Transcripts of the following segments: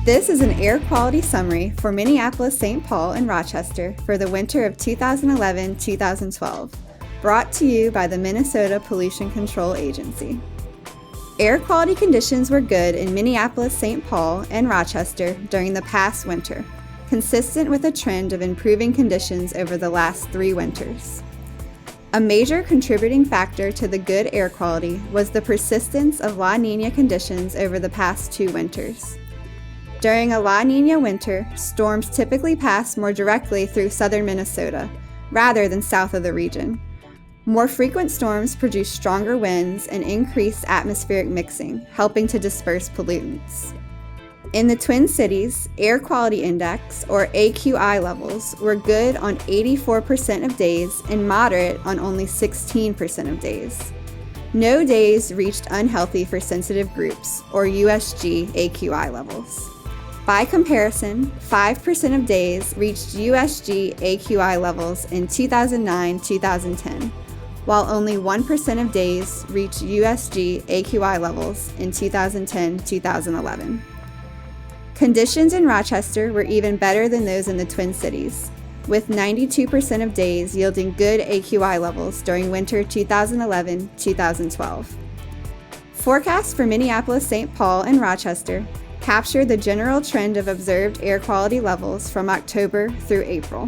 This is an air quality summary for Minneapolis-St. Paul and Rochester for the winter of 2011-2012, brought to you by the Minnesota Pollution Control Agency. Air quality conditions were good in Minneapolis-St. Paul and Rochester during the past winter, consistent with a trend of improving conditions over the last 3 winters. A major contributing factor to the good air quality was the persistence of La Niña conditions over the past 2 winters. During a La Niña winter, storms typically pass more directly through southern Minnesota, rather than south of the region. More frequent storms produce stronger winds and increased atmospheric mixing, helping to disperse pollutants. In the Twin Cities, Air Quality Index, or AQI levels, were good on 84% of days and moderate on only 16% of days. No days reached unhealthy for sensitive groups, or USG AQI levels. By comparison, 5% of days reached USG AQI levels in 2009-2010, while only 1% of days reached USG AQI levels in 2010-2011. Conditions in Rochester were even better than those in the Twin Cities, with 92% of days yielding good AQI levels during winter 2011-2012. Forecasts for Minneapolis-St. Paul and Rochester capture the general trend of observed air quality levels from October through April.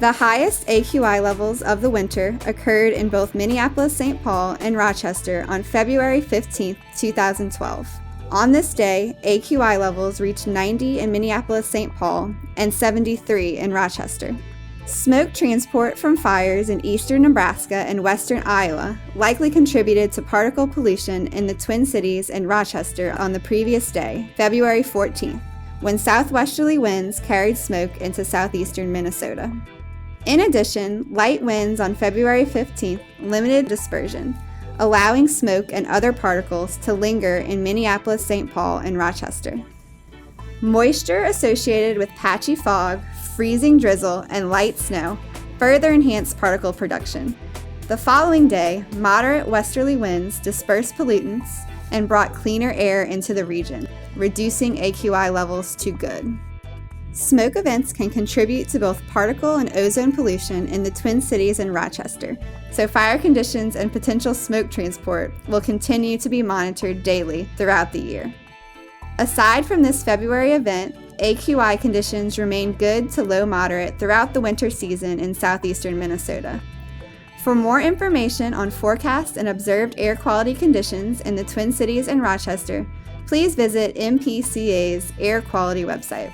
The highest AQI levels of the winter occurred in both Minneapolis-St. Paul and Rochester on February 15, 2012. On this day, AQI levels reached 90 in Minneapolis-St. Paul and 73 in Rochester. Smoke transport from fires in eastern Nebraska and western Iowa likely contributed to particle pollution in the Twin Cities and Rochester on the previous day, February 14th, when southwesterly winds carried smoke into southeastern Minnesota. In addition, light winds on February 15th limited dispersion, allowing smoke and other particles to linger in Minneapolis-St. Paul and Rochester. Moisture associated with patchy fog, freezing drizzle, and light snow further enhanced particle production. The following day, moderate westerly winds dispersed pollutants and brought cleaner air into the region, reducing AQI levels to good. Smoke events can contribute to both particle and ozone pollution in the Twin Cities and Rochester, so fire conditions and potential smoke transport will continue to be monitored daily throughout the year. Aside from this February event, AQI conditions remain good to low moderate throughout the winter season in southeastern Minnesota. For more information on forecast and observed air quality conditions in the Twin Cities and Rochester, please visit MPCA's air quality website.